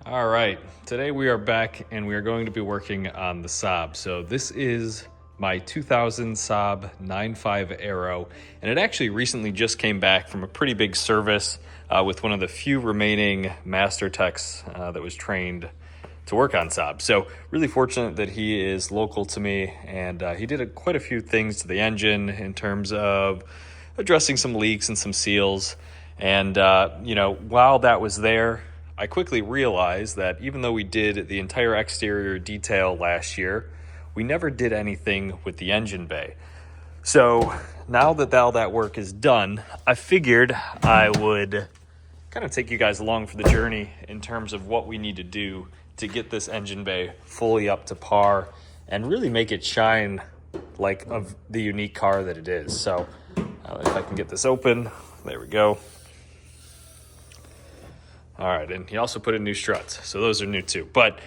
All right, today we are back and we are going to be working on the Saab. So this is my 2000 Saab 9.5 Aero, and it actually recently just came back from a pretty big service with one of the few remaining master techs that was trained to work on Saab. So really fortunate that he is local to me, and he did quite a few things to the engine in terms of addressing some leaks and some seals. And while that was there, I quickly realized that even though we did the entire exterior detail last year, we never did anything with the engine bay. So now that all that work is done, I figured I would kind of take you guys along for the journey in terms of what we need to do to get this engine bay fully up to par and really make it shine like of the unique car that it is. So if I can get this open, there we go. All right, and he also put in new struts, so those are new too. But,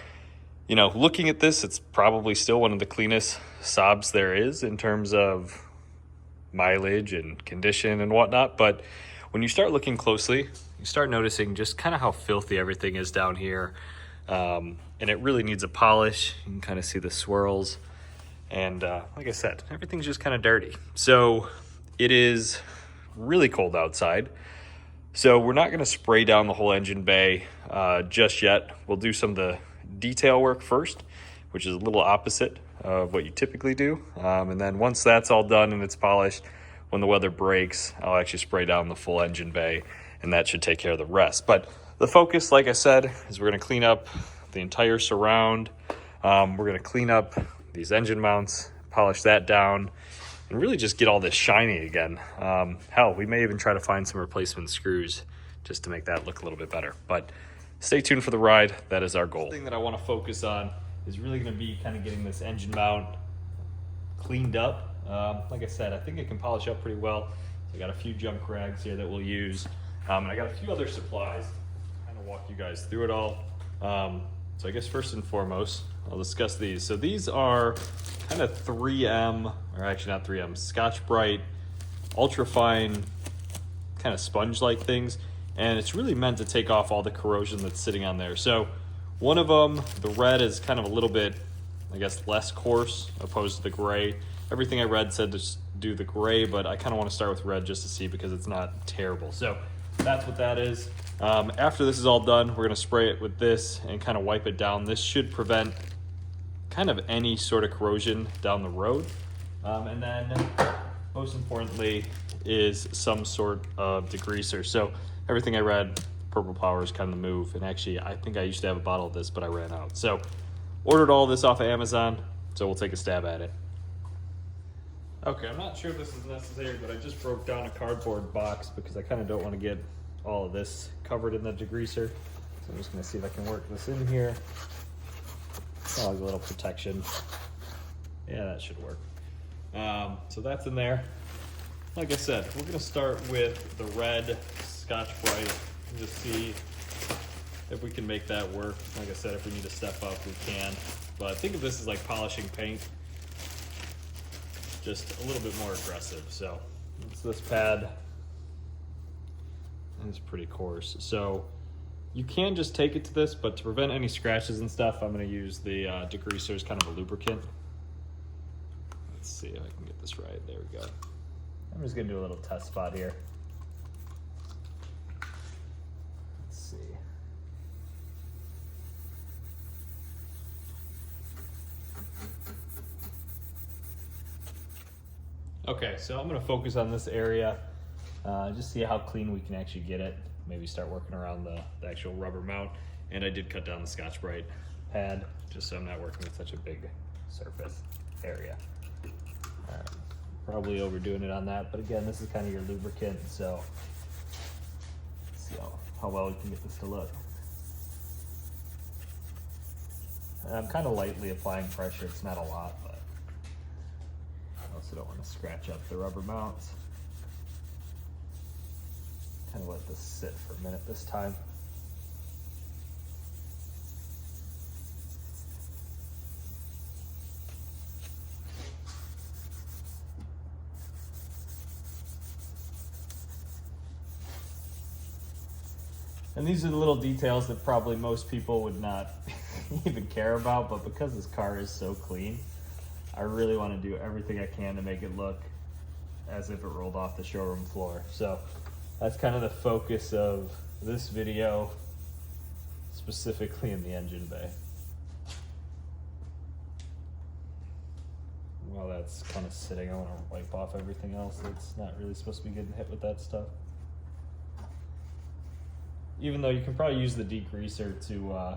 looking at this, it's probably still one of the cleanest Saabs there is in terms of mileage and condition and whatnot. But when you start looking closely, you start noticing just kind of how filthy everything is down here. And it really needs a polish. You can kind of see the swirls. And like I said, everything's just kind of dirty. So it is really cold outside. So we're not going to spray down the whole engine bay just yet. We'll do some of the detail work first, which is a little opposite of what you typically do. And then once that's all done and it's polished, when the weather breaks, I'll actually spray down the full engine bay, and that should take care of the rest. But the focus, like I said, is we're going to clean up the entire surround. We're going to clean up these engine mounts, polish that down, and really just get all this shiny again. Hell, we may even try to find some replacement screws just to make that look a little bit better. But stay tuned for the ride. That is our goal. The thing that I want to focus on is really going to be kind of getting this engine mount cleaned up. Like I said, I think it can polish up pretty well. So I got a few junk rags here that we'll use. And I got a few other supplies. Kind of walk you guys through it all. So I guess first and foremost, I'll discuss these. So these are kind of 3M, or actually not 3M, Scotchbrite, ultra fine, kind of sponge-like things. And it's really meant to take off all the corrosion that's sitting on there. So one of them, the red, is kind of a little bit, I guess, less coarse opposed to the gray. Everything I read said to do the gray, but I kind of want to start with red just to see because it's not terrible. So that's what that is. After this is all done, we're going to spray it with this and kind of wipe it down. This should prevent kind of any sort of corrosion down the road. And then most importantly is some sort of degreaser. So everything I read, purple power is kind of the move. And actually, I think I used to have a bottle of this, but I ran out. So ordered all this off of Amazon, so we'll take a stab at it. Okay, I'm not sure if this is necessary, but I just broke down a cardboard box because I kind of don't want to get all of this covered in the degreaser. So I'm just going to see if I can work this in here. Oh, like a little protection. Yeah, that should work. So that's in there. Like I said, we're going to start with the red Scotchbrite and just see if we can make that work. Like I said, if we need to step up, we can. But think of this as like polishing paint, just a little bit more aggressive. So it's this pad, and it's pretty coarse. So you can just take it to this, but to prevent any scratches and stuff, I'm going to use the degreaser as kind of a lubricant. Let's see if I can get this right. There we go. I'm just going to do a little test spot here. Let's see. Okay, so I'm going to focus on this area, just see how clean we can actually get it. Maybe start working around the actual rubber mount. And I did cut down the Scotchbrite pad, just so I'm not working with such a big surface area. Probably overdoing it on that, but again, this is kind of your lubricant, so let's see how well we can get this to look. And I'm kind of lightly applying pressure, it's not a lot, but I also don't want to scratch up the rubber mounts. Kind of let this sit for a minute this time. And these are the little details that probably most people would not even care about, but because this car is so clean, I really want to do everything I can to make it look as if it rolled off the showroom floor. So that's kind of the focus of this video, specifically in the engine bay. While that's kind of sitting, I want to wipe off everything else that's not really supposed to be getting hit with that stuff. Even though you can probably use the degreaser to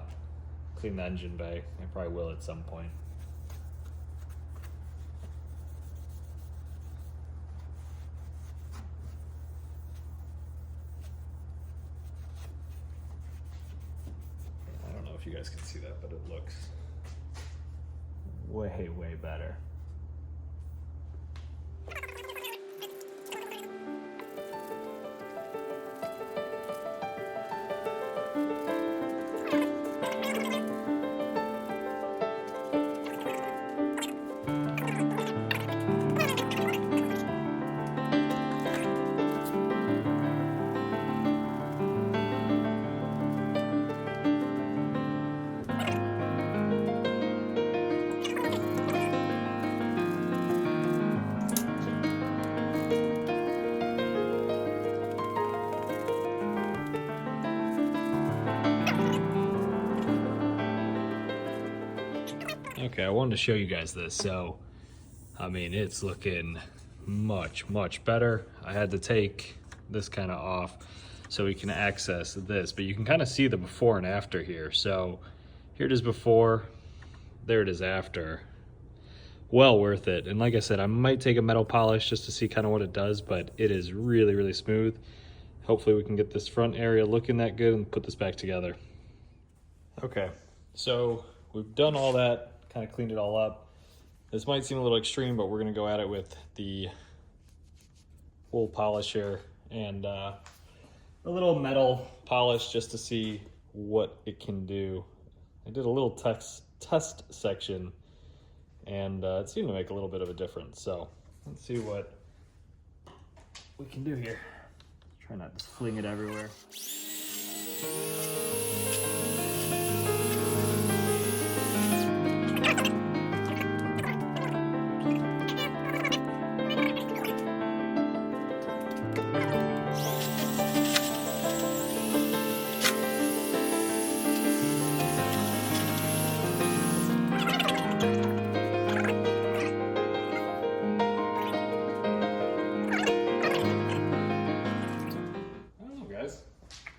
clean the engine bay. I probably will at some point. I don't know if you guys can see that, but it looks way, way better. Okay, I wanted to show you guys this. So, I mean, it's looking much, much better. I had to take this kind of off so we can access this, but you can kind of see the before and after here. So here it is before, there it is after. Well worth it. And like I said, I might take a metal polish just to see kind of what it does, but it is really, really smooth. Hopefully we can get this front area looking that good and put this back together. Okay, so we've done all that. Kind of cleaned it all up. This might seem a little extreme, but we're gonna go at it with the wool polish here and a little metal polish just to see what it can do. I did a little test section and it seemed to make a little bit of a difference. So let's see what we can do here. Try not to fling it everywhere.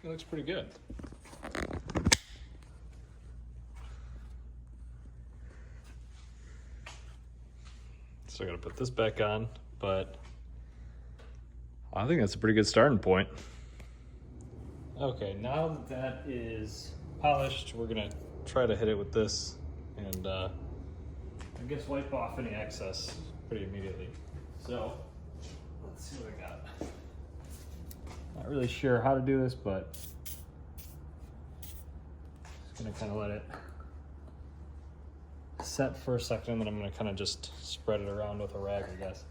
It looks pretty good. So I gotta put this back on, but I think that's a pretty good starting point. Okay, now that that is polished, we're gonna try to hit it with this and I guess wipe off any excess pretty immediately. So let's see what I got. Not really sure how to do this, but just gonna kind of let it set for a second, and then I'm gonna kind of just spread it around with a rag, I guess.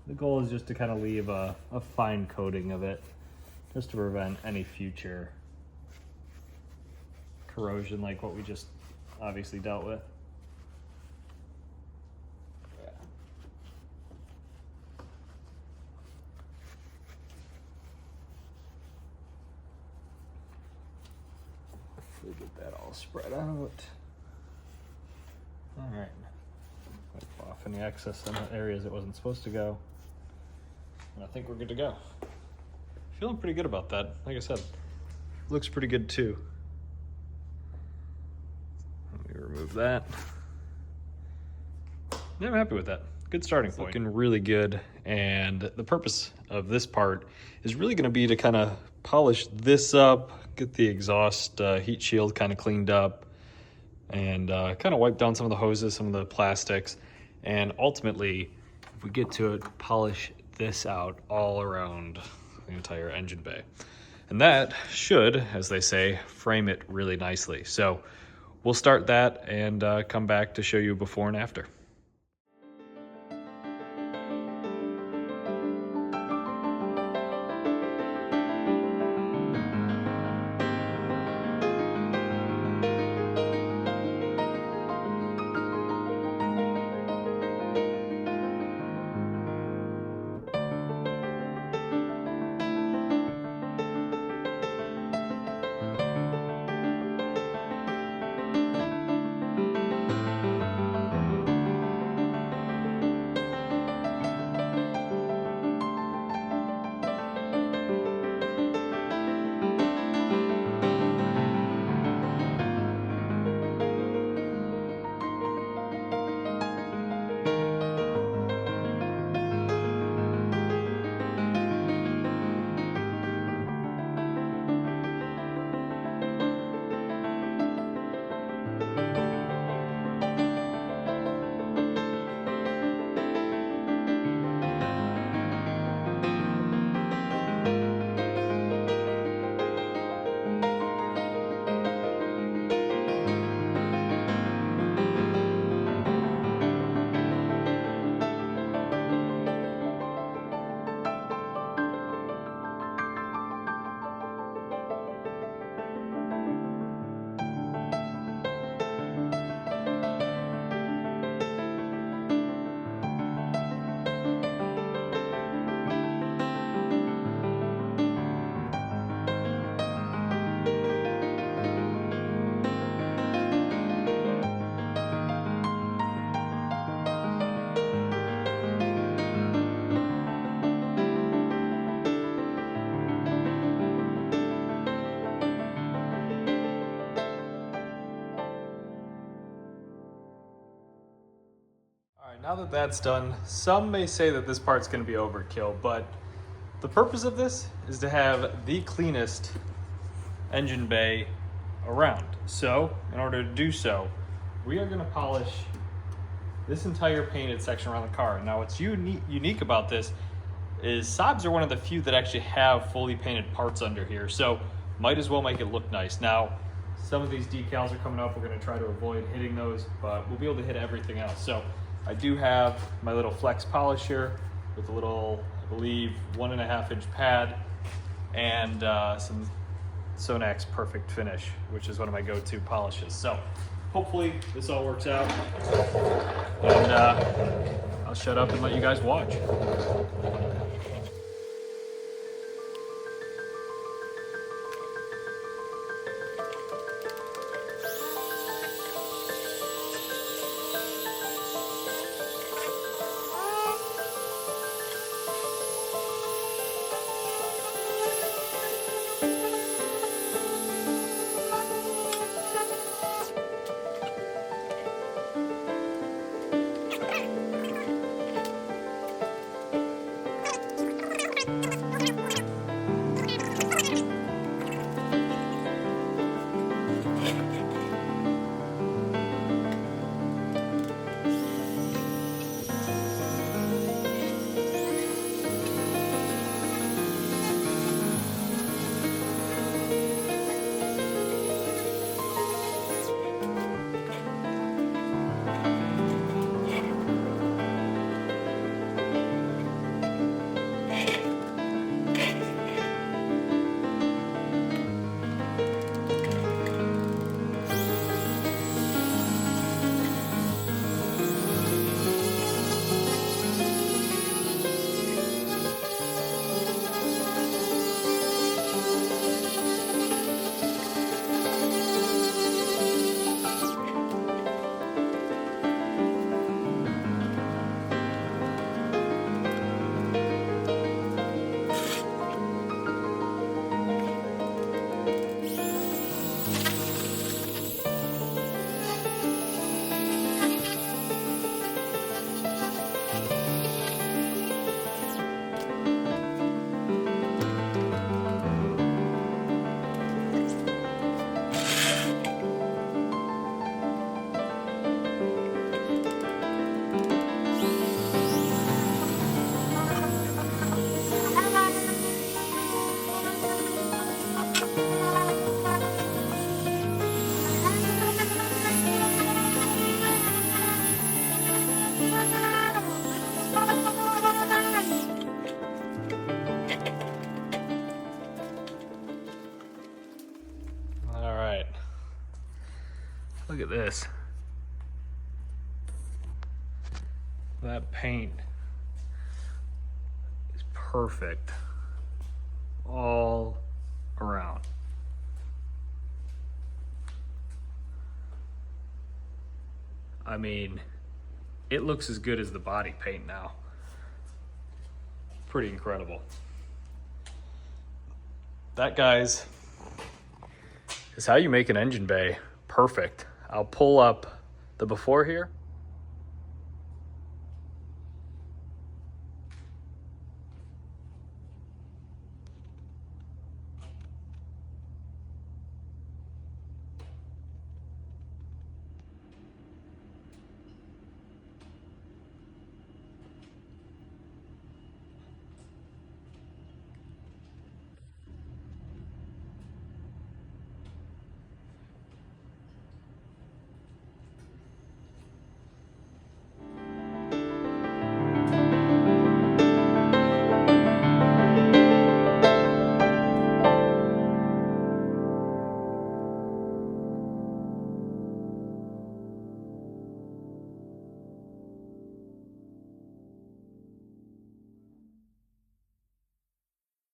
The goal is just to kind of leave a fine coating of it, just to prevent any future corrosion like what we just obviously dealt with. Hopefully get that all spread out. All right, wipe off any excess in the areas it wasn't supposed to go. And I think we're good to go. Feeling pretty good about that. Like I said, looks pretty good too. Let me remove that. Yeah, I'm happy with that. Good starting point. Looking really good. And the purpose of this part is really gonna be to kind of polish this up, get the exhaust heat shield kind of cleaned up, and kind of wipe down some of the hoses, some of the plastics, and ultimately, if we get to it, polish this out all around the entire engine bay. And that should, as they say, frame it really nicely. So we'll start that and come back to show you before and after. Now that that's done, some may say that this part's going to be overkill, but the purpose of this is to have the cleanest engine bay around. So in order to do so, we are going to polish this entire painted section around the car. Now what's unique about this is Saabs are one of the few that actually have fully painted parts under here, so might as well make it look nice. Now some of these decals are coming up, we're going to try to avoid hitting those, but we'll be able to hit everything else. So I do have my little flex polisher with a little, I believe, 1.5 inch pad and some Sonax Perfect Finish, which is one of my go-to polishes. So hopefully this all works out, and I'll shut up and let you guys watch. Look at this. That paint is perfect all around. I mean, it looks as good as the body paint now. Pretty incredible. That, guys, is how you make an engine bay perfect. I'll pull up the before here